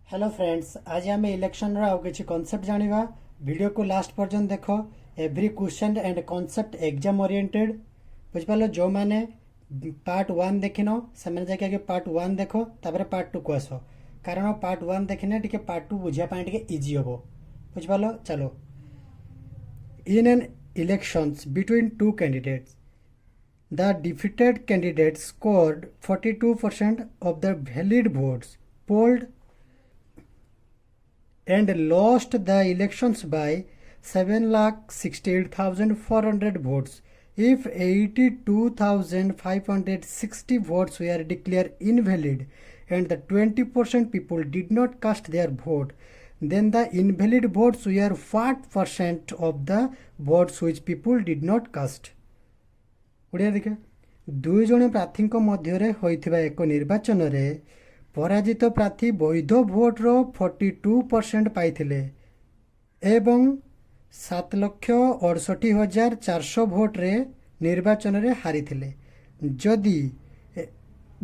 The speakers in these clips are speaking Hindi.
हेलो फ्रेंड्स, आज आम इलेक्शन आउ किसी कॉन्सेप्ट जानिबा। वीडियो को लास्ट पर्यंत देख। Every question and concept exam oriented. बुझिपाल। जो मैंने पार्ट 1 देखिन से जाके पार्ट 1 देख, तापर पार्ट 2 को आस। कारण पार्ट 1 देखने टिके पार्ट 2 बुझापी टिके इजी हम। बुझिपाल। चलो, in an elections between two candidates the defeated candidate scored 42% of the valid votes polled and lost the elections by 7,68,400 votes. If 82,560 votes were declared invalid and the 20% people did not cast their vote, then the invalid votes were what percent of the votes which people did not cast? Odia देखे। दुई जन प्रार्थी मध्य होइथिबा एक निर्वाचन रे पराजित प्रार्थी वैध भोटर 42% पाइथिले एवं 7,68,400 भोट रे निर्वाचन रे हारिथिले। जदि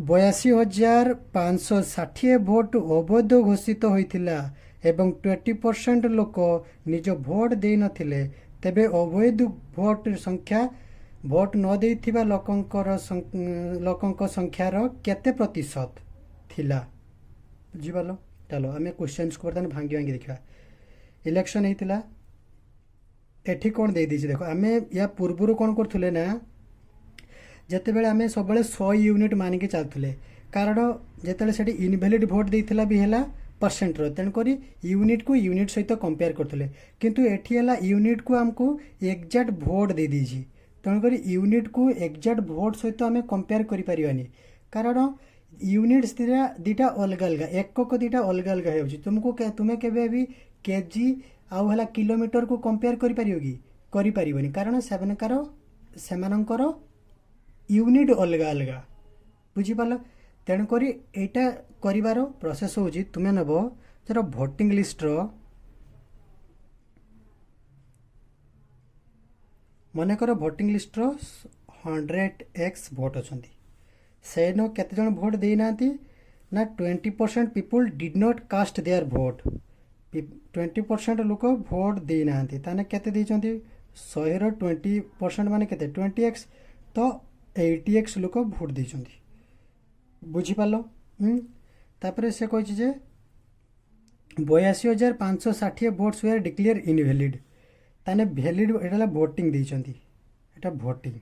82,560 भोट अवैध घोषित होइथिला एवं 20% लोक निज भोट दे नथिले, तेबे अवैध भोट संख्या भोट न देइथिबा लोकंकर संख्यार केते प्रतिशत थिला? बुझिपालो। चलो आम क्वेश्चंस को बर्तमान भांगी भांगी देखा। इलेक्शन होता एठी कौन दे दीजिए देखो। आम या पूर्वर कौन करुले ना, जिते बड़े आम सब 100 यूनिट मानिक चलुले, कारण जिते से इनभैलिड भोट देता भी है परसेंटर, तेणुक यूनिट को यूनिट सहित कंपेयर करते, किंतु एठी है यूनिट को आमको एक्जाक्ट भोट दे दीजिए। तेणुक यूनिट को एक्जाक्ट भोट सहित आम कंपेयर करें, कारण यूनिट्स दीटा अलग अलग, एकक दीटा अलग अलग हो। तुमको तुम्हें केवे भी केजी आउ है किलोमीटर को कंपेयर करें, कारण सेमानकर यूनिट अलग अलग। बुझिपाल। तेणुक यहाँ कर प्रोसेस हूँ तुम्हें नब जर भोटिंग लिस्ट मनकर भोटिंग लिस्ट 100x भोट अच्छा से न केते जन भोट देना ना 20% people did not cast their vote. 20% लोक भोट देना ताने केते देइचंती 100 20% माने केते 20x, तो 80x लोक भोट देइचंती। बुझिपाल। तापरे से कहिछि जे 82,560 भोट्स वेयर डिक्लेयर इनवैलिड, ताने वैलिड एटा भोटिंग देइचंती, एटा भोटिंग।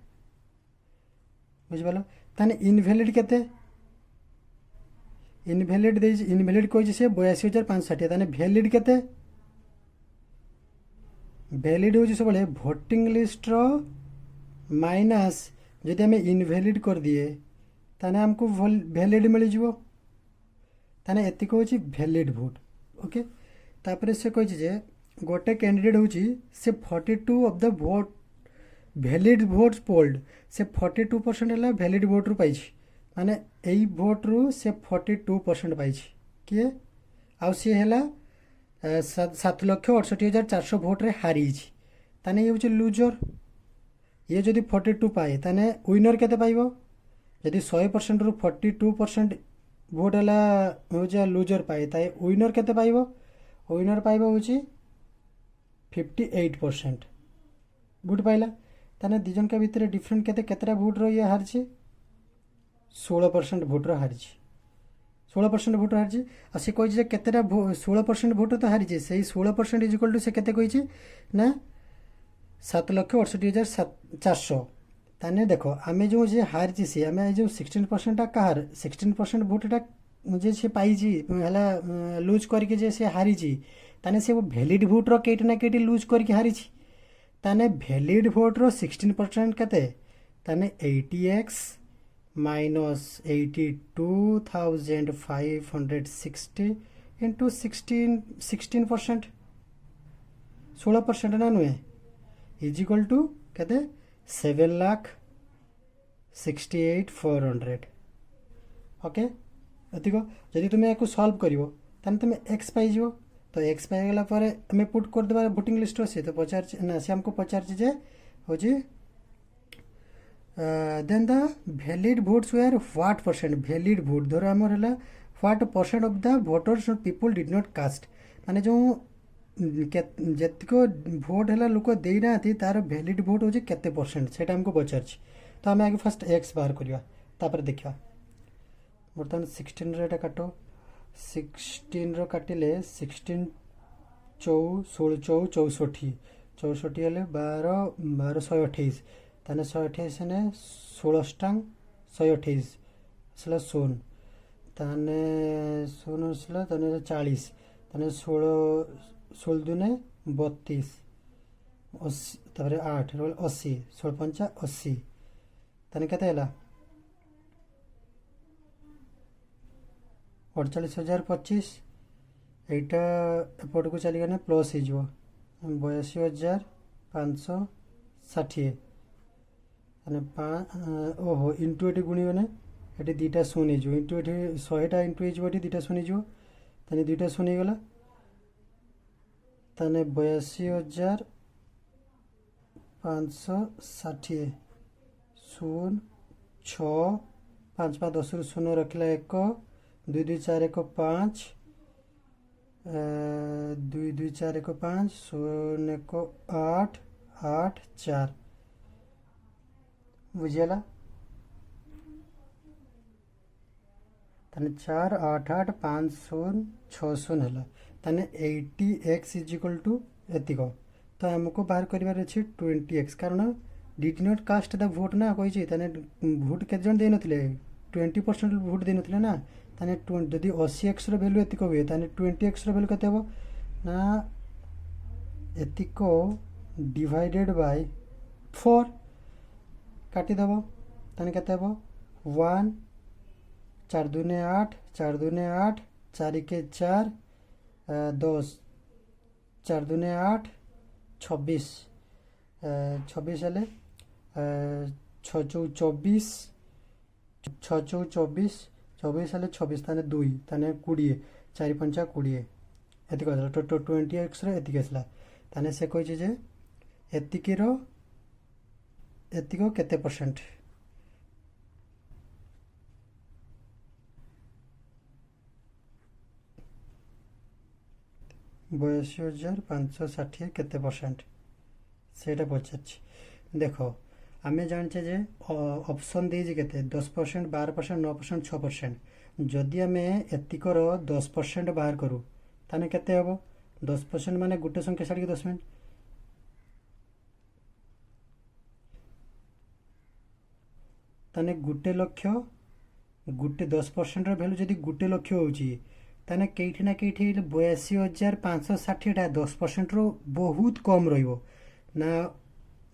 बुझिपाल। ताने इनवैलिड केते? इनवैलिड कहिछि से 82,560, ताने वैलिड केते? वैलिड होछि सब भोटिंग लिस्ट माइनस जदि आम इनवैलिड कर दिए ताने हमको वैलिड मिल जिवो, ताने एतिक होछि वैलिड भोट। ओके। तापरे से कहिछि जे गोटे कैंडिडेट होछि से 42 of the vote valid votes polled, से 42% है वैलिड भोट रु पाई, माने यही भोट रु से 42% पाई। किए आउ सी है 7,68,400 भोट रे हारी, ताने ये हूँ लूजर। ये जदि 42 पाए ताने विनर केते पाइबो? जदि 100% रु 42% भोट है हूँ लूजर पाए, ताए विनर केते पाइबो? विनर पाइबो हूँ 58% भोट पाइला। ताने दिजन के भितर डिफरेंट केतरा भोट ये हारी? 16% भोट हारी। 16% भोट हारी। आ से कही केतरा 16% भोट तो हारी, से 16% इज इक्वल टू से केते कही ना 7,68,400। ताने देखो आम जो हारी सी आम जो 16% कहार 16% भोटा जे से पाई है लुज करके से हारी, ताने से वैलिड भोटर केटी ना केटी लुज करके हारी। ताने वैलिड भोटर 16% केते? ताने 80x माइनस 82,560 इंटू 16% 16% ना नुहे इज इक्वल टू केते 7,68,400। ओके। एतिक जदि तुम्हें या सल्व कर तुम एक्स पाइज, तो एक्स पाइगला आम पुट करदे भोटिंग लिस्ट से तो पचार ना से हमको पचार हूँ then the valid votes were what percent. Valid vote धर आमर है what percent of the voters people did not cast माने जो जेतिक भोट है लोक देना तार वैलिड भोट हूँ केते परसेंट से आमको पचार तो आम आगे फास्ट एक्स बाहर करवा देखा बर्तमान 16 रे काट 16 काटिले 16 16 64 64 हेल्ले 12 12 128 ताने 128 ने 16 टांग 128 सला 0 ताने 0 सला ताने 40 ताने 16 दुने 32 तापर 8 80 16 पंचा 80 ताने केते हला 48,025 एटा एपट को चलीगला प्लस हो 82,560 ओहो इंटू ये गुणीगने ये दुटा शून हो इंटू ये 100टा इंटू ये दुटा शून हो दुटा शून गला 82,560 शून 6 5 5 10 शून रखला 1 2 2 4 1 5 2 2 4 1 5 0 1 8 8 4 बुझीगला ताने 4 8 8 5 0 6 0 है ताने 80x इजिकल टू एतिक तो आमको बाहर करार अच्छे 20x कारण did not cast the vote ना कही भोट केते जन दे नथिले 20% भोट दे नथिले ना ताने जदि 80x भैल्यू एतिक हुए ताने 20x भैल्यू केते हो ना एतिक डिवाइडेड बाय 4 काटिदेव ताने केते हो 1 4 दूने 8 4 दूने 8 4 के 4 10 4 दूने 8 26 26 हेले 6 चौ 24 6 चौ 24 24 हेले 26 ताने 2 ताने 20 4 पंचा 20 एतिक तो 20x एतिक आसला ताने से कहिजे जे एतिकीर एतिक केते परसेंट बयासी हजार 560 केते परसेंट से पचार देख आम जाने जे ऑप्शन देजे केते 10% 12% 9% 6% जदि आम एतिकर 10% बाहर करूँ ताने केते हम 10% माने गोटे संख्या छाड़ी 10 मिनट ताने गोटे लक्ष गोटे 10% भैल्यू जदि गोटे लक्ष होची ताने कईठी ना कईठी 82,560 10% रो बहुत कम रहिबो ना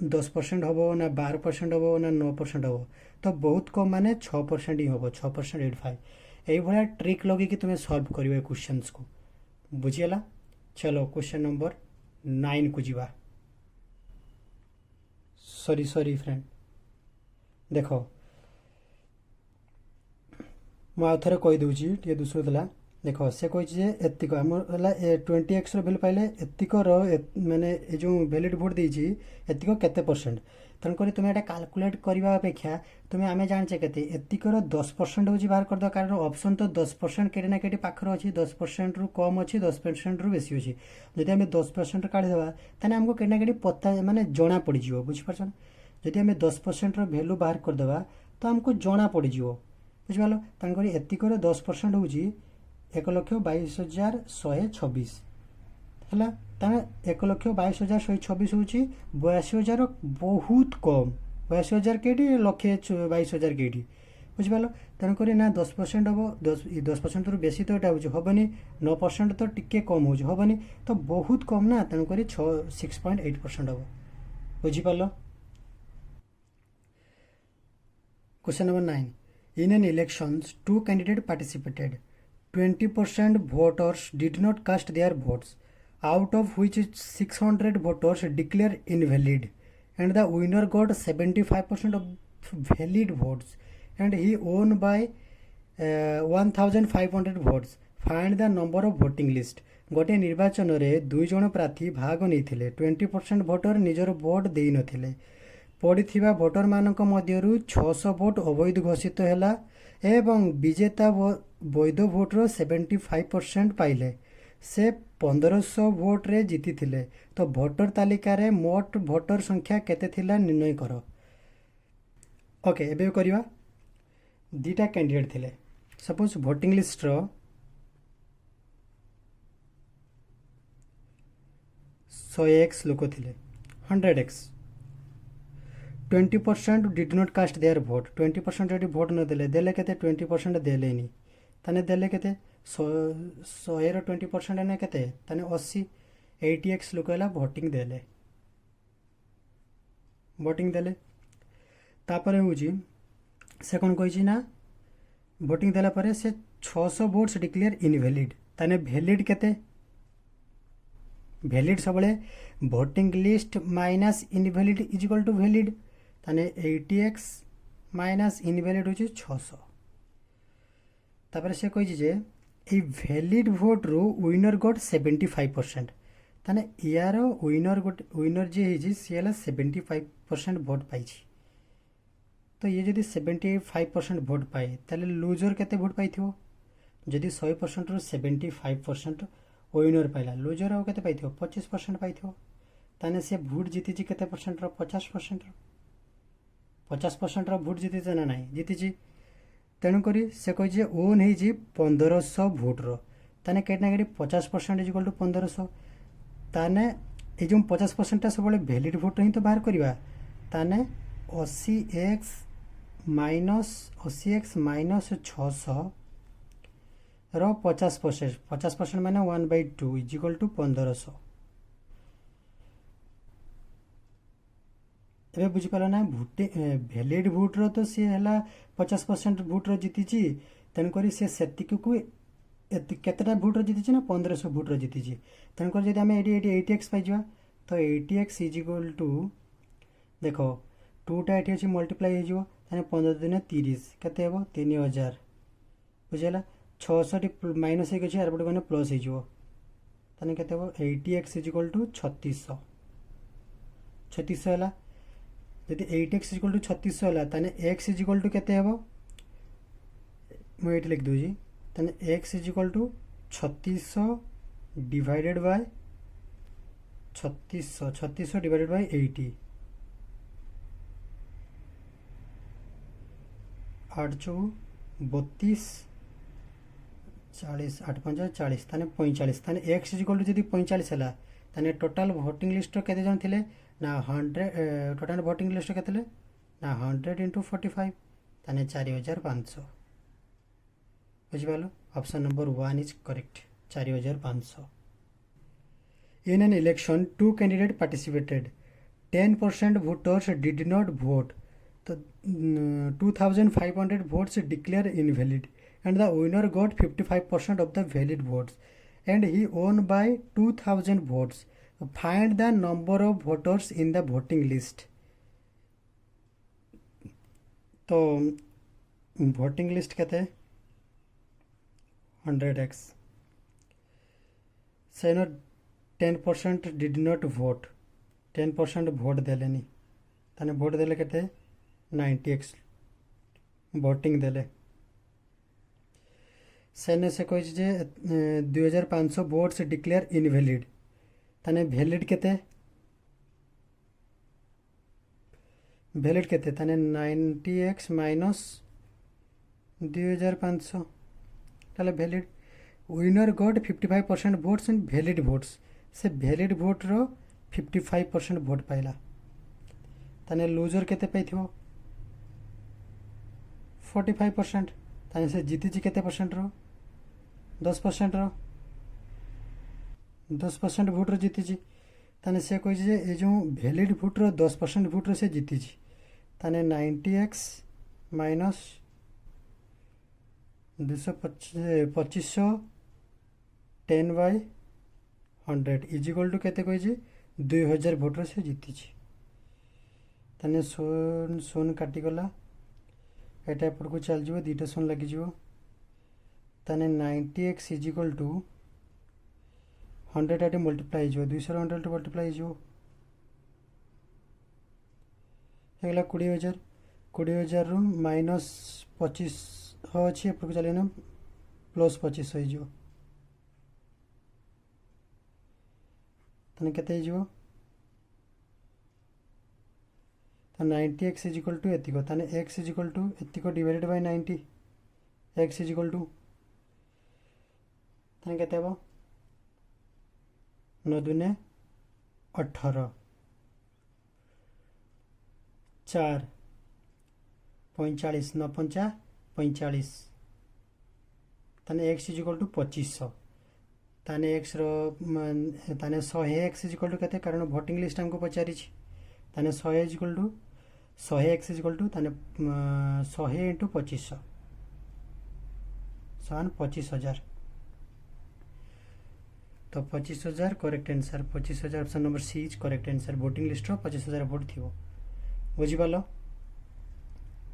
10% हम ना 12% हम ना 9% हम तो बहुत कम माने 6% ही हम 6% 85 यही भाया ट्रिक लगे कि तुम्हें सॉल्व करियो क्वेश्चन को बुझीगला। चलो क्वेश्चन नंबर 9 को जीवा सॉरी फ्रेंड देख मु आउ थे कहीदे टे दुसुला देख से कही एतिक आम 20x भैल्यू पाइले एतिकर माने जो वैलिड भोट देती एतिक केते परसेंट तेणुक तुम्हें यहाँ काल्कुलेट करने अपेक्षा तुम्हें आम जाने के एतिकर 10% हूँ बाहर करद कारण ऑप्शन तो 10% केटे ना केटे पाखर अच्छी 10% रु कम अच्छी 10% रु बेसी अच्छी जदि आम 10% काढ़ीदेवा ताने आमको केटे ना केटे पता माने जना पड़ज बुझीपार जदि आम 10% वैल्यू बाहर करदेवा तो आमको जना पड़ज बुझिपाल तेणुक एतिकर 10% हूँ 1,22,126 है 1,22,126 हूँ 82,000 बहुत कम 82,000 केटी 1,22,000 केटी बुझिपाल तेणुक ना 10% हम 10% रु बेसी तो यहाँ हेनी 9% तो टिके कम होनी तो बहुत कम ना तेणुक 6.8% हम बुझिपाल। Question number 9 In an elections, two candidates participated. 20% voters did not cast their votes, out of which 600 voters declared invalid, and the winner got 75% of valid votes, and he won by 1,500 votes. Find the number of voting list. गोटे निर्वाचन में 2 जन प्रार्थी भाग नहीं 20% भोटर निजर भोट दे नथिले पड़िथिबा भोटर मानक मध्यरु 600 भोट अवैध घोषित हैला एवं विजेता वैध भोटर 75% पाइले से 1500 भोट रे जीति थिले। तो भोटर तालिका रे मोट भोटर संख्या केते थिला निर्णय कर। ओके एबे करिवा दीटा कैंडिडेट थिले। सपोज भोटिंग लिस्ट रो 100x लोक थिले 100x 20% did not cast their vote 20% यदि भोट न देले देले केते 20% देले नी तने देले केते 100 रो 20% ने केते तने 80x लोक हला भोटिंग देले तापर होजी से कौन कही ना भोटिंग देला परे से 600 वोट्स डिक्लेयर इनवैलिड ताने वैलिड केते वैलिड सबले voting list minus invalid is equal to valid ताने 80x माइनस इनवैलिड होची 600 तापर से कही जे ए वैलिड भोट रो विनर गॉट 75% ताने यार विनर जे हिजी से 75% भोट पाइछि। तो ये जदि 75% भोट पाए ताले लूजर केते भोट पाइथियो जदि 100% रो 75% विनर पाइला लूजर हो केते पाइथियो 25% पाइथियो ताने से भोट जीतिछि केते परसेंट रो 50% रो भोट जीतिछि ना नाही जीतिछि तेणु करी से कहि जे ओन हे जी 1500 भोट रो ताने केतना गडी 50% इज इक्वल टू 1500 ताने ए जो 50% ता सबले वैलिड भोट ही तो बाहर करबा ताने 80x माइनस 600 रो 50% माने 1/2 इज इक्वल टू 1500 एबे बुझी पालो ना भोटे वैलिड भोट रो तो से हला 50% भोट रो जीतिची तेन करी से सेतिक को केतेटा भोट रो जीतिची ना 1500 भोट रो जीतिची तेन कर जदि हमें 80x पाइ जवा तो 80x इज इक्वल टू देखो 2 टा एठी अछि मल्टीप्लाई हे जो ताने 15 दिन 30 केते हेबो 3000 बुझेला 600 माइनस हे गछि आरपट माने प्लस हे जो ताने केते हेबो 80x इज इक्वल टू 3600 हला यदि 8x इज इक्वल टू 3600 हला ताने x इज इक्वल टू केते हेबो मु एठी लिख दोजी ताने x is equal to 3600 divided by 3600 divided by 80 8 32 40 8 5 40 ताने 45 ताने x इज इक्वल टू जदि 45 हला ताने टोटल वोटिंग लिस्ट केते जन थिले ना 100 टोटल वोटिंग लिस्ट केते थिले ना 100 into 45 ताने 4500 बुझिबालो option number 1 is correct 4500। In an election, two candidates participated. 10% voters did not vote. So 2,500 votes declared invalid, and the winner got 55% of the valid votes, and he won by 2,000 votes. Find the number of voters in the voting list. तो voting list कहते हैं 100x. से 10% डिड नॉट वोट 10% भोट देलेनी ताने भोट देले केते 90x वोटिंग देले सेने से कहि जे 2500 वोट्स डिक्लेयर इनवैलिड ताने वैलिड केते ताने 90x माइनस 2500 ताले valid winner got 55% votes in valid votes से वैलिड भोट रो 55% भोट पाइला ताने लूजर केते पाइथिबो 45% ताने से जीतिची केते परसेंट रो 10% रो 10% भोट रो जीतिची ताने से कहि जे ए जो वैलिड भोट रो 10% भोट रो से जीतिची ताने 90x minus 2500 10/100 is equal to केते कहि जे 2000 भोट से जीति ताने सोन काटी गला एटा एपट को चल जीवो दीटा सोन लगी जीवो ताने 90x इज इक्वल टू 100 आटे मल्टीप्लाई जीवो 200 100 मल्टीप्लाई जीवो हेगला 20000 रो माइनस 25 अच्छी एपटू चलेना प्लस 25 हो ताने केते हो 90x इज इक्वल टू एतिको ताने x इज इक्वल टू एतिको divided by 90 x is equal to ताने केते हो 9 दूने 18 4 45 9 पंचा 45 ताने x इज इक्वल टू 2500 ताने x रो ताने 100x इज इक्वल टू केते कारण वोटिंग लिस्ट हमको पचारि छी ताने 100 is equal to 100x is equal to ताने 100 इंटू 2500 समान 25,000 तो 25,000 correct answer 25,000 option number C is correct answer voting list रो 25,000 वोट थिबो बुझी पालो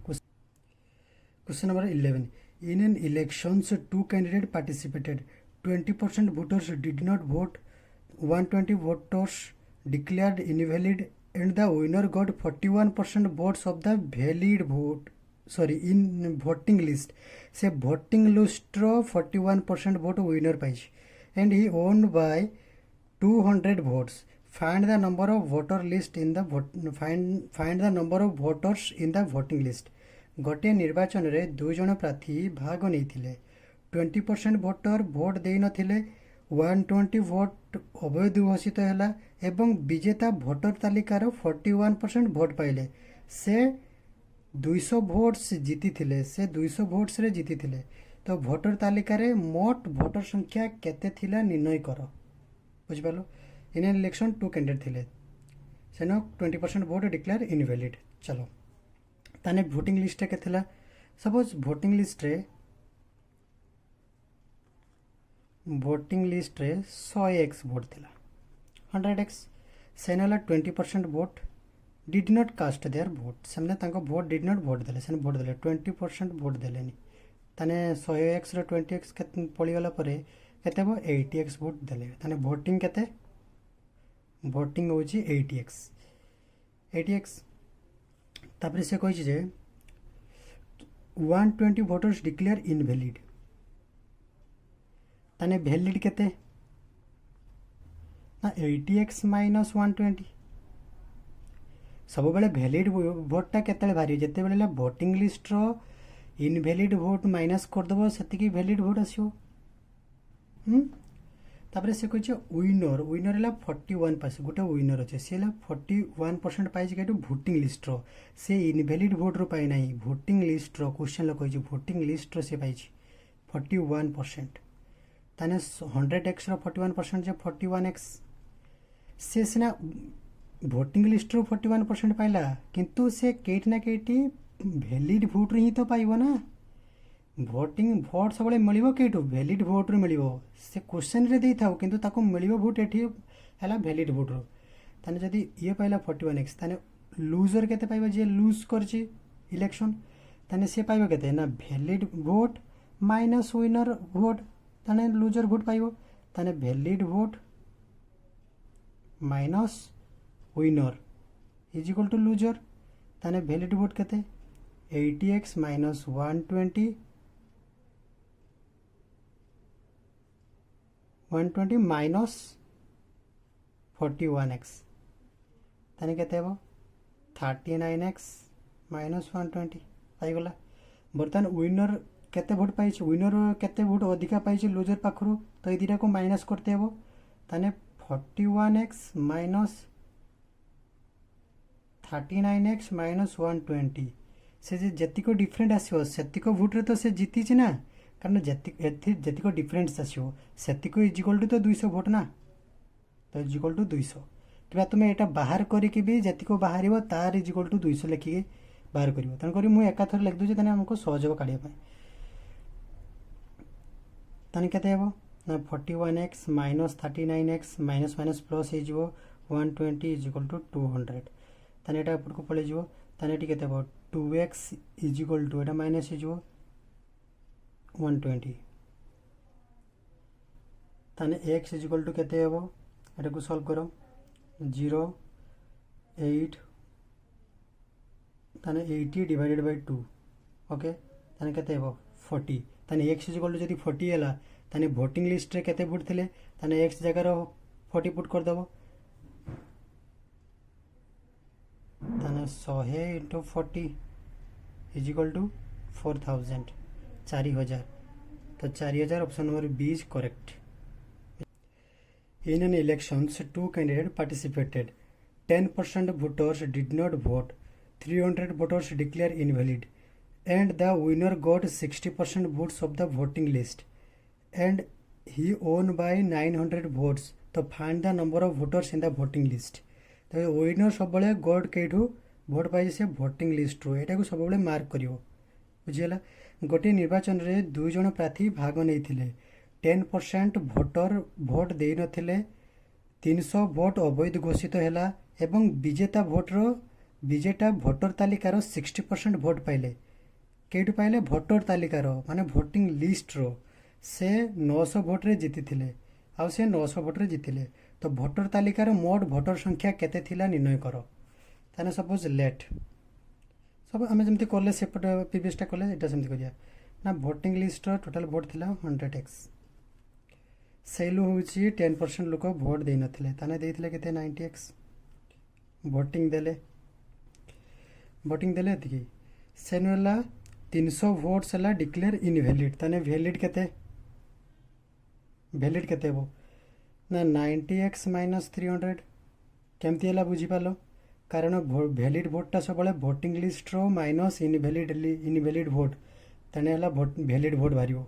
question number 11 in an elections two candidates participated 20% voters did not vote 120 voters declared invalid and the winner got 41% votes of the valid vote in voting list से voting list रो 41% vote winner पाइछ and he won by 200 votes find the number of voter list in the find the number of voters in the voting list गोटे निर्वाचन रे 2 जन प्रार्थी भाग नहीं 20% भोटर भोट दे नथिले 120 भोट अवैध घोषित हैला एवं विजेता भोटर तालिकार 41% भोट पाइले से 200 भोट्स जीति थिले से 200 भोट्स रे जीति थिले तो भोटर तालिकार मोट भोटर संख्या केते थिला निर्णय कर बुझ पालो इन इलेक्शन 2 कैंडिडेट थिले सेनो 20% भोट डिक्लेयर इनवैलिड चलो ताने भोटिंग लिस्ट के थिला सपोज भोटिंग लिस्ट रे 100x भोट थिला 100x सेनला 20% vote did not cast their vote सेमने तांको भोट डिड नॉट भोट देले सेन भोट देले 20% भोट देलेनी ताने 100x रो 20x के पड़ी गला परे केते बो 80x भोट देले ताने भोटिंग केते भोटिंग होची 80x तापरे से कहि जे 120 वोटर्स डिक्लेयर इनवैलिड ताने वैलिड केते ना 80x माइनस 120 सब बेले वैलिड भोटा केते भारी जेते बेले वोटिंग लिस्ट रो इनवैलिड भोट माइनस कर दबो सेति वैलिड भोट आसियो तापरे से कहि विनर विनर है 41% गोटे विनर अच्छे सी 41% पाई कहीं भोटिंग लिस्ट रो से इनवैलिड भोट रो पाई नहीं भोटिंग लिस्ट रो क्वेश्चन लो कहि भोटिंग लिस्ट रो से पाई 41% ताने 100x रो 41% जे 41x से सिना भोटिंग लिस्ट रो 41% पाइला किंतु से केट ना केटी वैलिड भोट ही तो पाइबो ना भोटिंग भोट सब मिल कईटू वैलिड भोट रू मिल से क्वेश्चन रे दे था किंतु ताको मिल भोट एठी हैला वैलिड भोट रो ताने जदी ये पाइला 41x ताने लूजर केते पाइबा जे लूज करची इलेक्शन ताने से पाइबा केते ना valid vote minus winner vote ताने लूजर भोट पाइबो ताने valid vote minus winner is equal to loser ताने वैलिड भोट केते 80x माइनस 120 माइनस 41x ताने केते हेबो 39x माइनस 120 आइगला बर्तमान विनर केते भोट पाइछ विनर केते भोट अधिका पाइछ लूजर पाखरु तो ए दिटा को माइनस करते हेबो ताने 41x माइनस 39x माइनस 120 से जेतिको डिफरेंट आसियो सेतिको भोट रे तो से जीती छी ना कारण जेतिको डिफरेंस आसियो सेतिको इज इक्वल टू तो 200 भोट ना तो इज इक्वल टू 200 कि तुम एटा बाहर करिके भी जेतिको बाहरिबो तार इज इक्वल टू 200 लिखिके बाहर करिवो तन करी मु एका थर लिख दउछि तने हमको सहजब काढिया पाए तने केते हेबो ना 41x minus 39x minus minus plus हे जिवो 120 इज इक्वल टू 200 तने एटा ऊपर को पळे जिवो तने एटी केते हेबो 2x is equal to Etah minus हे जिवो 120 ताने x इज इक्वल टू केते हेबो एटा को सॉल्व करो 0 8 ताने 80 डिवाइडेड बाय 2 ओके ताने केते हेबो 40 ताने x इक्वल टू जदि 40 है ताने भोटिंग लिस्ट रे केते भोट थिले ताने x जगार 40 पुट कर दबो ताने 100 इंटू 40 इज इक्वल टू 4000 4000 तो 4000 option number B is correct. In an elections, two candidates participated. 10% voters did not vote. 300 voters declared invalid. And the winner got 60% votes of the voting list. And he won by 900 votes. तो find the number of voters in the voting list. तो winner सब बड़े गॉड केठू भोट पाई से voting list रो एटा को सब बड़े मार्क करियो बुझियला. गोटे निर्वाचन रे दुई जन प्रार्थी भाग नहीं थिले. 10% भोटर भोट दे नथिले. 300 भोट अवैध घोषित हैला एवं विजेता भोटर तालिकार 60% भोट पाइले. केठू पाइले भोटर तालिकार माने भोटिंग लिस्ट रो से 900 भोट रे जीति थिले आ से 900 भोट रे जीतिले. तो भोटर तालिकार मोट भोटर संख्या केते थिला निर्णय करो. ताने सपोज लेट सब आमे जमती करले सेपट पीबीएसटा करले एटा सेमती करिया ना. भोटिंग लिस्ट रो टोटल भोट थिला 100x सेलु होची 10% लोक भोट दे नथिले ताने देथिले केते 90x भोटिंग देले एतिकी सेनला 300 वोट्स हला डिक्लेयर इनवैलिड ताने वैलिड केते हो ना 90x - 300 केमती हला बुझी पालो कारण वैलिड भोटटा सब voting list rho minus invalid vote ताने हला वैलिड भोट बारियो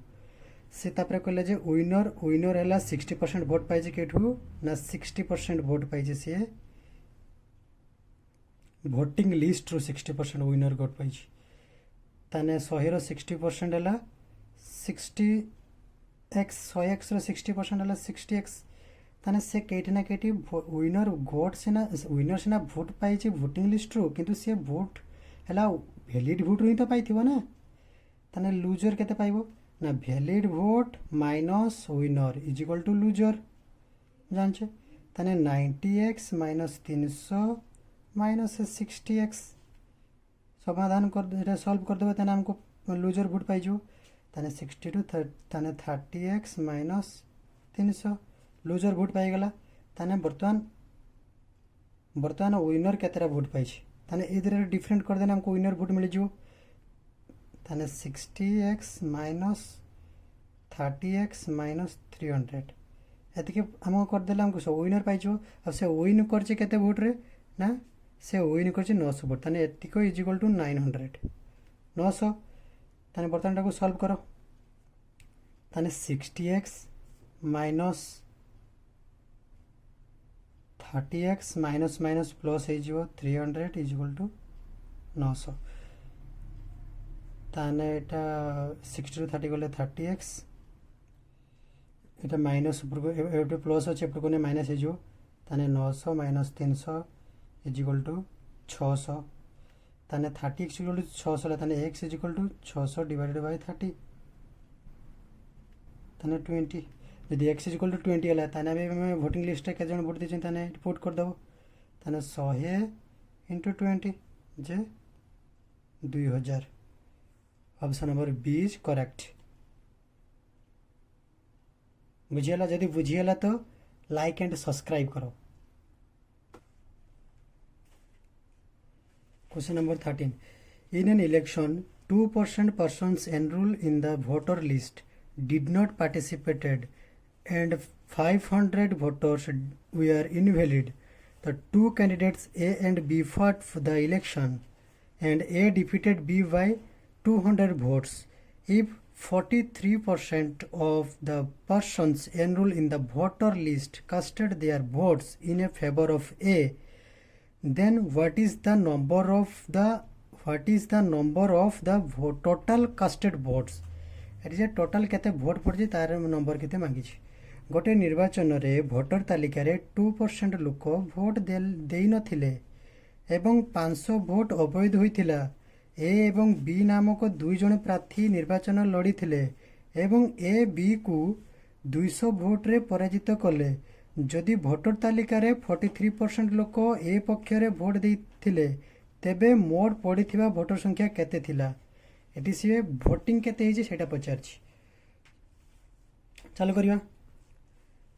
से तापर कहले जे विनर है 60% भोट पाइजे केठू ना 60% भोट पाइजे से भोटिंग लिस्ट रो 60% विनर भोट पाइजे ताने 100 रो 60% है 60x 100x रो 60% है 60x ताने से केटी ना केटी विनर से भोट पाइजे भोटिंग लिस्ट रो किंतु से भोट है वैलिड भोट रो तो पाइथिबो ना ताने लूजर केते पाइबो ना valid vote minus winner is equal to loser जानछे ताने 90x - 300 माइनस 60x समाधान कर एटा सॉल्व कर देबे ताने हमको लूजर भोट पाइजो ताने 62 ताने 30x - 300 लूजर भोट पाई गला ताने बर्तमान विनर केतेरा भोट पाइछि ताने इधर डिफरेंट कर देना हमको विनर भोट मिल जो ताने 60x - 30x - 300 एतिके हम कर देला हमको सब विनर पाइजो. अब से विन करचे केते भोट रे ना से विन करचे 900 भोट ताने एतिको इज इक्वल टू 900 ताने बर्तमान टाको सॉल्व करो ताने 60x - 30x माइनस प्लस है जो 300 इज इक्वल टू 900 ताने एटा 60 ରୁ 30 गले 30x एटा माइनस ऊपर प्लस अच्छे एपट को माइनस है जो ताने 900 - 300 इज इक्वल टू 600 ताने 30x इक्वल टू 600 ताने x is equal to 600 divided by 30 ताने 20 यदि x इज इक्वल टू 20 है ताने अबे वोटिंग लिस्ट के जन वोट दिछन ताने पुट कर दबो ताने 100 × 20 जे 2000 option number B is correct. बुझियला जदि बुझियला तो लाइक एंड सब्सक्राइब करो. Question number 13 in an election 2% persons enrolled in the voter list did not participated and 500 voters were invalid. The two candidates A and B fought for the election and A defeated B by 200 votes. If 43% of the persons enrolled in the voter list casted their votes in a favor of A, then what is the number of the total casted votes? Eighty J total केते भोट पड़छि तार नंबर केते मांगी छी. गोटे निर्वाचन रे भोटर तालिका रे 2% लोक भोट देई नथिले एवं 500 भोट अवैध होइथिला. ए एवं बी नामक दुई जन प्रार्थी निर्वाचन लड़ी थिले एवं ए बी को 200 भोट रे पराजित कले. जदि भोटर तालिका रे 43% लोक ए पक्ष रे भोट देइथिले तेबे मोट पड़िथिबा भोटर संख्या केते थिला. एटी सी भोटिंग केते सेटा पचार चालू करवा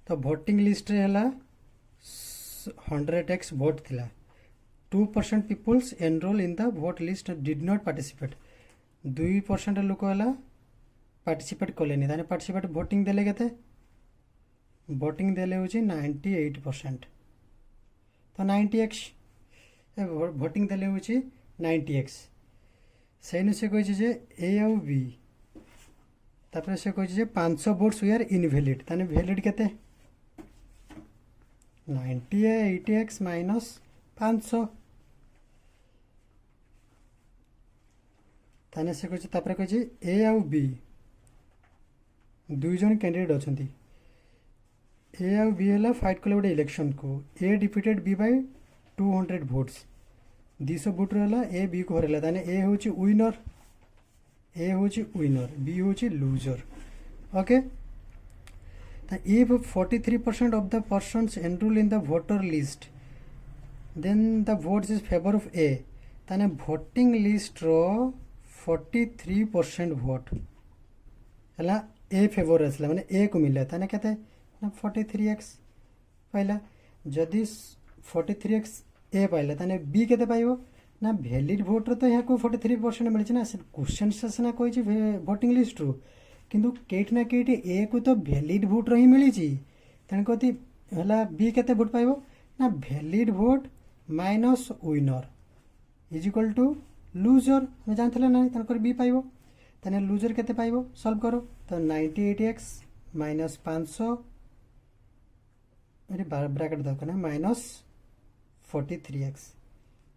तो भोटिंग लिस्ट रे हला 100x भोट थिला 2% peoples enrol in the vote list did not participate 2% लोक हला पार्टिसिपेट कलेनी ताने पार्टिसिपेट भोटिंग देले केते भोटिंग देले होची 98% तो 90x भोटिंग देले होची 90x सेनु से कहि जे ए आउ बी तापर से कहि जे 500 वोट्स वी आर इनवैलिड ताने वैलिड केते 90x माइनस 500 ताने से कहि तापर कहि ए आउ बी दुई जन कैंडिडेट अछंती ए आउ बी हला फाइट कले गोटे इलेक्शन को A defeated B by 200 votes 200 vote रहला ए बी को हरेला ताने ए होची विनर बी होची loser okay if 43% of the persons enroll in the voter list then the votes is favor of A ताने voting list रो 43% vote हला A फेवर असला माने A को मिला ताने कहते ना 43x पाइला जदि 43x A पाइला ताने B केते पाइबो ना वैलिड वोट तो यहाँ को 43% मिली ना क्वेश्चन से ना कोई वोटिंग लिस्ट रू किंतु केटी ना केटी ए को तो वैलिड वोट रही मिली तेणुकती है बी केते वोट पाइबो ना valid vote minus winner is equal to loser मैं जानते ना तेणुकर बी पाइबो ताने लूजर केते पाइबो सॉल्व करो तो 98x माइनस 500 अरे ब्रैकेट दरकार ना माइनस 43x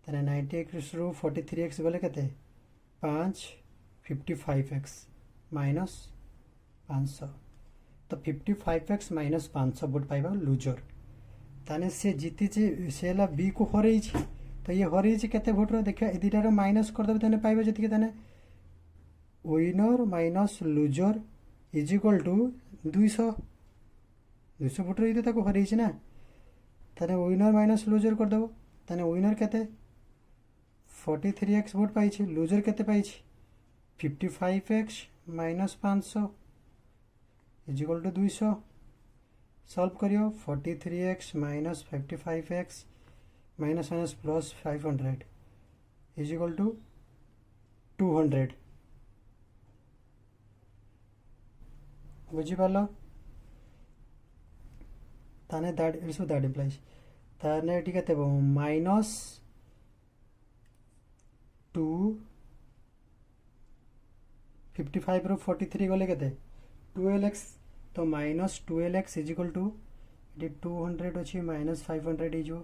ताने 98x रू 43x गले केते 5 55x माइनस 500 तो 55x माइनस 500 वोट पाइबा लूजर ताने से जीती से ला बी को हरई तो ये हरई केते वोट रो देखिया ए दुटार माइनस कर देबे ताने पाइबो जति ताने winner minus loser is equal to 200 vote रो ताको हरई ना ताने विनर माइनस लूजर कर देबो ताने विनर केते 43x वोट पाई लूजर केते पाई 55x minus 500 is equal to 200 solve करियो 43x minus 55x minus minus plus 500 is equal to 200 बुझिपाल ताने दैट इम्प्लाइज ताने एटी केते माइनस 2 55 रो 43 गले केते 12x तो minus 12x is equal to 200 अच्छी माइनस 500 इजो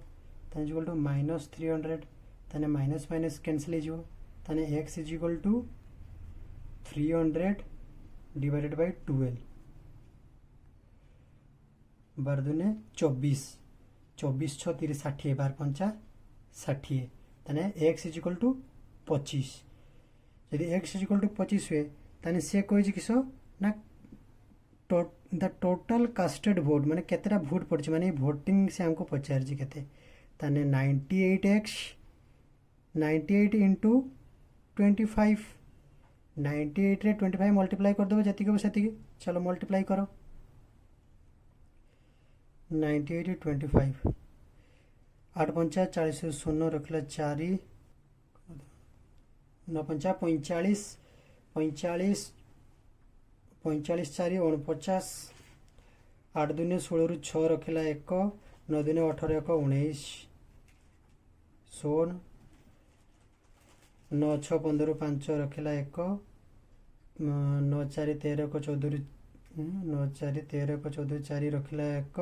ताने इक्वल टू माइनस 300 ताने माइनस माइनस कैंसिल इजो ताने x is equal to 300 divided by 12 बार दुने 24 24 6 30 60 बार पंचा 60 ताने x इज इक्वल टू 25 यदि x इज इक्वल टू 25 हुए ताने से कहि किस ना द टोटल कास्टेड वोट माने केतेटा वोट पड़छ माने वोटिंग से हमको पचार जी केते ताने 98x 98 इंटू 25 98 रे 25 मल्टीप्लाई कर देबो जति को सेति चलो मल्टीप्लाई करो 98 25 8 पंचा 40 शून्य रखला 4 9 पंचा 45 45 45 4 49 8 दुने 16 रु 6 रखला 1 9 दुने 18 1 19 16 9 6 15 5 रखला 1 9 4 13 को 14 9 4 13 को 14 4 रखला 1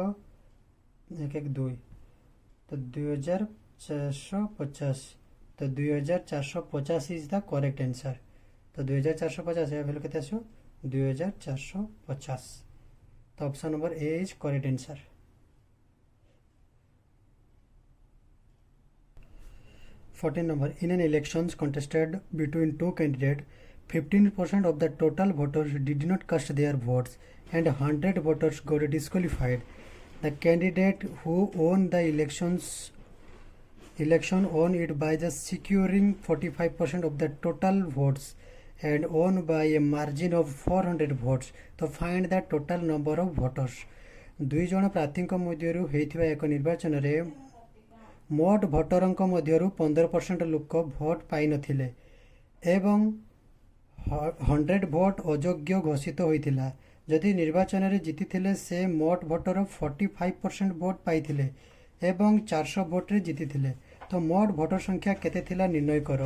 1 1 2 तो 2450 तो 2450 इज द करेक्ट आंसर तो 2450 या वैल्यू केते आसो 2450 तो option number A is correct answer 14 number in an elections contested between two candidates 15% of the total voters did not cast their votes and 100 voters got disqualified. The candidate who won the election won it by just securing 45% of the total votes and won by a margin of 400 votes. तो find the total number of voters. ଦୁଇ ଜଣ ପ୍ରାର୍ଥୀଙ୍କ ମଧ୍ୟରୁ ହୋଇଥିବା ଏକ ନିର୍ବାଚନରେ ମୋଟ ଭୋଟରଙ୍କ ମଧ୍ୟରୁ 15% ଲୋକ ଭୋଟ ପାଇନଥିଲେ ଏବଂ 100 ଭୋଟ ଅଯୋଗ୍ୟ ଘୋଷିତ ହୋଇଥିଲା। ଯଦି ନିର୍ବାଚନରେ ଜିତିଥିଲେ ସେ ମୋଟ ଭୋଟର 45% ଭୋଟ ପାଇଥିଲେ ଏବଂ 400 ଭୋଟରେ ଜିତିଥିଲେ। ତ ମୋଟ ଭୋଟର ସଂଖ୍ୟା କେତେ ଥିଲା ନିର୍ଣ୍ଣୟ କର।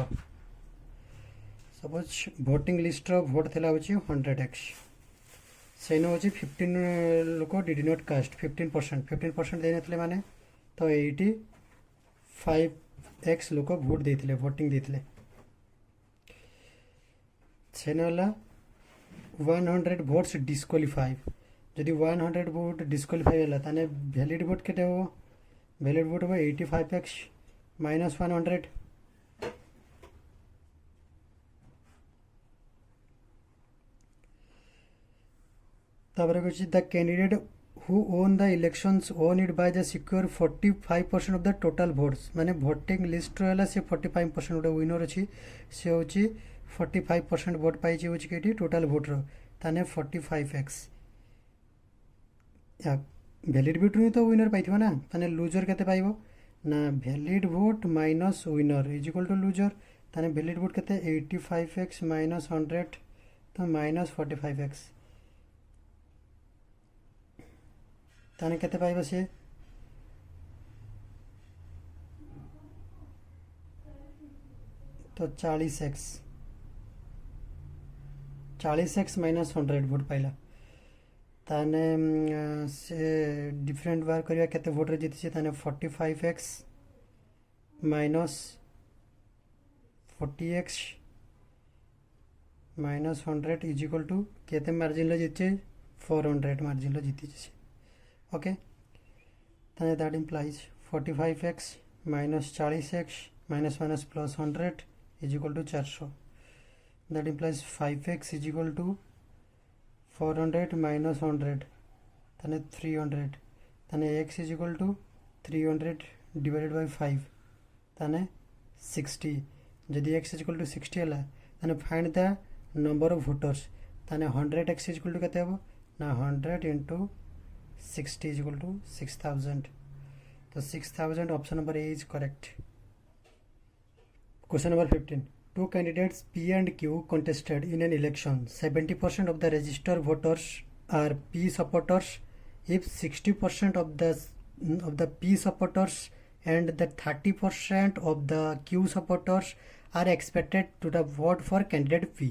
ସପୋଜ ଭୋଟିଂ ଲିଷ୍ଟର ଭୋଟ ଥିଲା ହେଉଛି 100x, ସେଇନ ହେଉଛି 15 ଲୋକ ଡିଡ୍ ନଟ୍ କାଷ୍ଟ 15% ଦେଇନଥିଲେ ମାନେ ତ 85x ଲୋକ ଭୋଟ ଦେଇଥିଲେ, ଭୋଟିଂ ଦେଇଥିଲେ। ସେଇନ ହେଲା 100 ଭୋଟ୍ସ ଡିସ୍କ୍ୱାଲିଫାଇ। ଯଦି 100 ଭୋଟ ଡିସ୍କ୍ୱାଲିଫାଇ ହେଲା ତାହେଲେ ଭ୍ୟାଲିଡ୍ ଭୋଟ କେତେ ହେବ? ଭ୍ୟାଲିଡ୍ ଭୋଟ ହେବ 85x minus 100। तापर कुछ the candidate who own the elections own it by the secure 45% of the total votes. माने वोटिंग लिस्ट रहला से 45% गोटे विनर अछि, से होची 45% वोट पाई छी होची केटी टोटल वोट रो ताने 45x। या वैलिड वोट नु तो विनर पाइथिबो ना, ताने लूजर केते पाइबो ना valid vote minus winner is equal to loser. ताने वैलिड वोट केते 85x माइनस 100 तो माइनस 45x। ताने केते पाइबो से तो 40x माइनस 100 वोट पाइला। ताने से डिफरेंट बार करिया केते वोट रे जीति ताने 45x minus 40x minus 100 is equal to केते मार्जिन लो जीति 400 मार्जिन लो जीति छे। ओके, ताने that implies 45x minus 40x minus minus plus 100 is equal to 400। That implies 5x is equal to 400 minus 100 ताने 300। ताने x is equal to 300 divided by 5 ताने 60। जदि x इज इक्वल टू 60 हला ताने find the number of voters. ताने 100x इज इक्वल टू केते हबो ना 100 into 60 इज इक्वल टू 6000। तो 6000 option number A is correct. Question number 15। Two candidates P and Q contested in an election. 70% of the registered voters are P supporters. If 60% of the P supporters and the 30% of the Q supporters are expected to the vote for candidate P,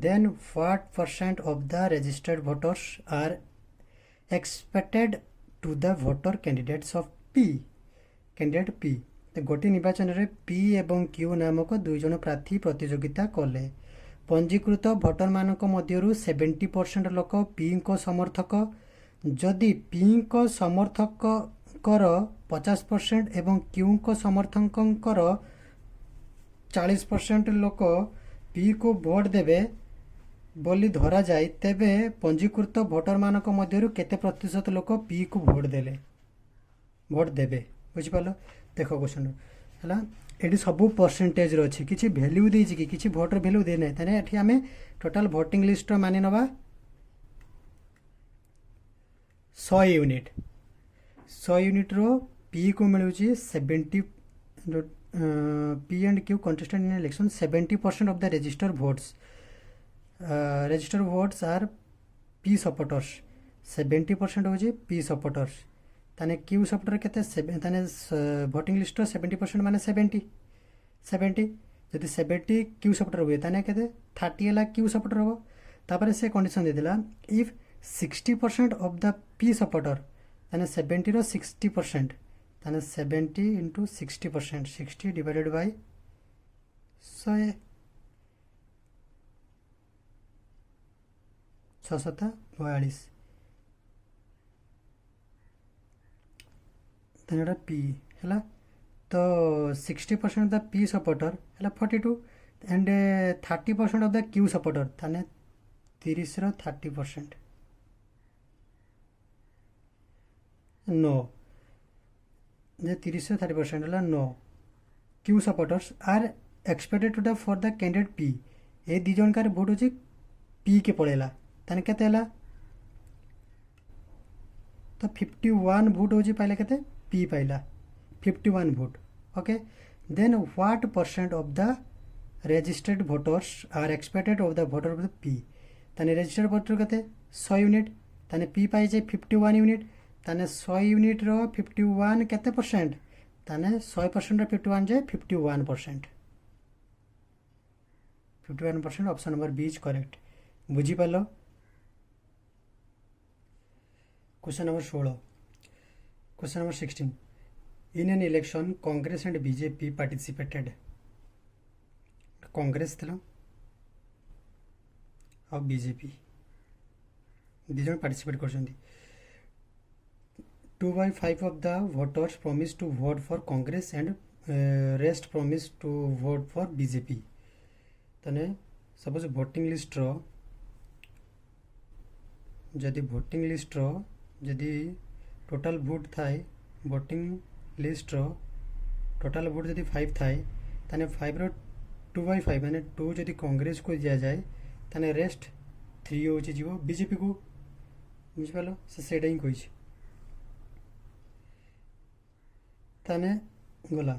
then what percent of the registered voters are expected to the voter candidates of P? Candidate P। गोटे निर्वाचन में पी एवं क्यू नामक दुई जन प्रार्थी प्रतियोगिता कले। पंजीकृत भोटर मानक मध्यरु 70% लोक पी को समर्थक। जदि पी को समर्थक 50% एवं क्यू को समर्थक 40% लोक पी को भोट देवे बोली धरा जाए, तेबे पंजीकृत भोटर मानक मध्यरु केते प्रतिशत लोक पी को भोट देवे बुझी पालो। देख क्वेश्चन है ये सब परसेंटेज अच्छी किसी भैल्यू दे कि भोटर भैल्यू दे ना तेने ये आम टोटाल भोटिंग लिस्ट मानि नवा 100 यूनिट 100 यूनिट रो पी को मिलूँ 70 P and Q contested in election 70% of the register votes R P supporters. 70% हो पी सपोर्टर्स ताने क्यू सपोर्टर केते ताने भोटिंग लिस्ट 70% माने 70 जदि 70 क्यू सपोर्टर हुए ताने केते 30 हला क्यू सपोर्टर हो। तापर से कंडीशन देला if 60% of the P supporter ताने 70 रो 60% ताने 70 into 60% 60 डिवाइडेड बाय 100 642 तेन पी है तो 60% ऑफ द पी सपोर्टर है 42 and 30% of the Q supporter ताने 30 रो 30% नो जे 30 रो 30% है नो क्यू supporters are expected to the for the candidate P ए दी जनकार भोट होची पी के पड़ेला ताने केते हला तो 51 भोट होची पाइला केते पी पाइला 51 vote okay then what percent of the registered voters are expected of the voter of the P ताने रजिस्टर्ड वोटर केते 100 यूनिट ताने पी पाई जे 51 यूनिट ताने 100 यूनिट रो 51 केते परसेंट ताने 100% रो 51 जे 51% 51% option number B is correct बुझी पालो question number 16 question number 16 in an election Congress and BJP participated Congress थिला और बीजेपी दी जन पार्टिसिपेट कर 2/5 of the voters promised to vote for Congress and rest promised to vote for BJP तने सपोज भोटिंग लिस्ट रो जदि भोटिंग लिस्ट रो जदि टोटल वोट थाए भोटिंग लिस्ट रो टोटल वोट जदि 5 थाए तने 5 रो 2/5 माने 2 जदि कांग्रेस को दिया जाए तने रेस्ट 3 होची जीवो बीजेपी को बुझ पालो से सेडा ही कोइछ ताने गला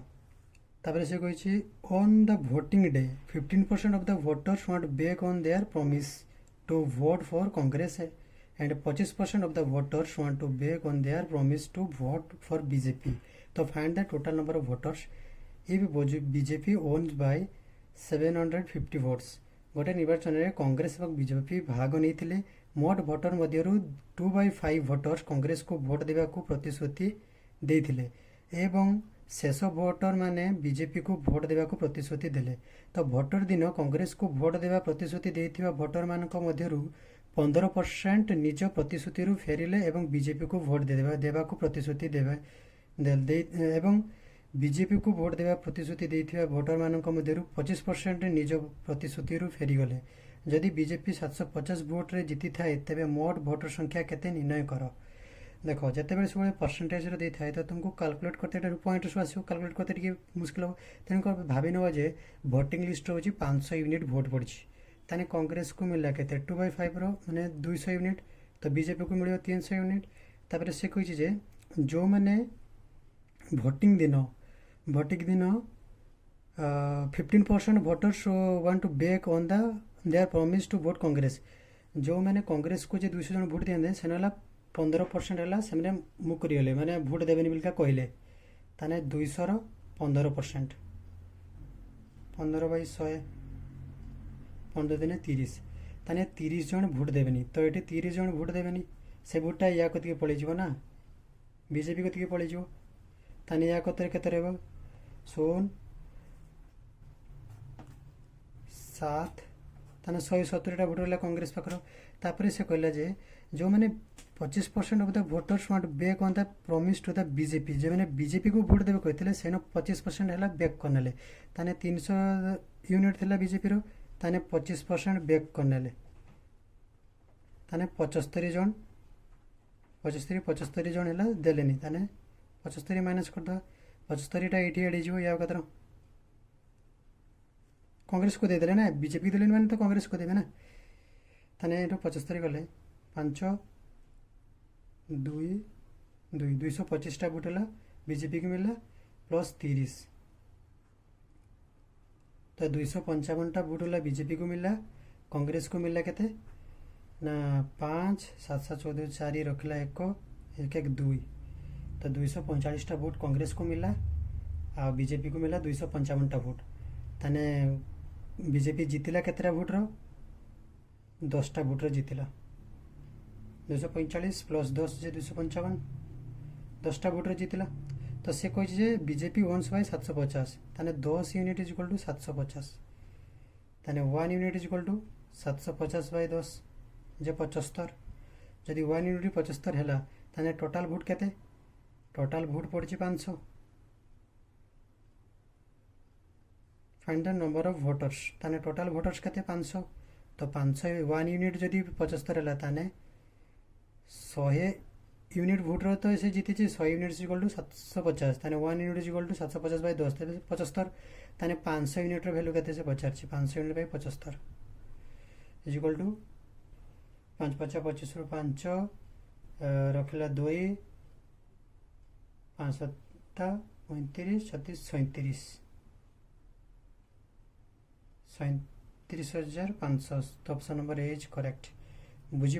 तापर से कही on the voting day 15% of the voters want back on their promise to vote for Congress and 25% of the voters want to back on their promise to vote for BJP तो find the total number of voters if BJP owns by 750 votes गोटे निर्वाचन में कांग्रेस और बीजेपी भाग नहीं मोट भोटर मध्य 2/5 भोटर्स कांग्रेस को भोट देवा को प्रतिश्रुति देते एवं शेष भोटर माने बीजेपी को भोट देवा को प्रतिश्रुति देले तो भोटर दिन कांग्रेस को भोट देवा प्रतिश्रुति देथिबा भोटर मानक मध्यरु 15% निज प्रतिश्रुति फेरिले एवं बीजेपी को भोट देवा को प्रतिश्रुति एवं बीजेपी को भोट देवा प्रतिश्रुति देथिबा भोटर मानक मध्यरु 25% निज प्रतिश्रुति फेरीगले जदि बीजेपी 750 भोट रे जीति थाए तेबे मोट भोटर संख्या केते निर्णय कर देख जिते सब परसेंटेज दे था तो तुमको कैलकुलेट करते पॉइंट आसो कैलकुलेट करते टे मुस्किल हम तेणुक भावी नवा जे भोटिंग लिस्ट हूँ 500 यूनिट भोट पड़ी ताने कांग्रेस को मिलला के 2/5 रो माने 200 यूनिट तो बीजेपी को मिल 300 यूनिट तापर से कही जो मैंने भोटिंग दिन 15% voters want to back on the their promise to vote Congress जो मैंने कांग्रेस को 200 जन भोट दिए से 15% है से मुकरीगले मैंने भोट देवेनि बोलिका कहले ताने 200 रो 15% 15/100 15 दिन 30 ताने 30 जन भोट देवेनि तो ये 30 जन भोट देवेनि से भोटा या कतिके पलैଯିव ना बीजेपी कतिके पलैजिव ताने या कतरे केते रहबो 7 ताने 170 भोट रहा कांग्रेस पाखर तापर से कहला जे जो मैंने 25% of the voters want back on the promise to the BJP जो मैंने बीजेपी को भोट देवे कहते से 25% है बैक करने ताने 300 यूनिट थिला बीजेपी रो ताने 25% बैक करने ताने 75 जन 75 जन है देलेनी ताने 75 माइनस कर दो 75 टा 80 एड हो या कतर कांग्रेस को दे देले ना बीजेपी देले माने तो कांग्रेस को देवे ना ताने 75 गले 5 2 225 टा भोट है बीजेपी को मिलला प्लस 30 तो 255 टा भोट है बीजेपी को मिलला कांग्रेस को मिलला केते ना 5 7 7 14 4 रखला 1 1 2 तो 245 टा भोट कांग्रेस को मिलला आ बीजेपी को मिलला 255 टा भोट ताने बीजेपी जीतिला केतरा भोट रो 10 टा भोट रो जीतिला 245 प्लस 10 जे 255 10 टा भोट रो जीतिला तो से कही बीजेपी वन्स बाय 750 ताने 10 यूनिट इज इक्वल टू 750 ताने 1 unit is equal to 750 by 10 जे 75 जदि 1 यूनिट 75 है ताने टोटाल भोट केते टोटाल भोट पड़ी 500 find the number of voters ताने टोटाल वोटर्स केते 500 तो 500 1 यूनिट जदि 75 है ताने 100 यूनिट भोट रो तो से जीती 100 यूनिट इक्वल टू 750 ताने 1 यूनिट इक्वल टू 750 बाय 10 75 ताने 500 यूनिट रो वैल्यू केते से पचार 500 unit by 75 is equal to 5 5 25 रु 5 रखिला 2 5 7 35 36 37 37,500 तो option number A is correct बुझी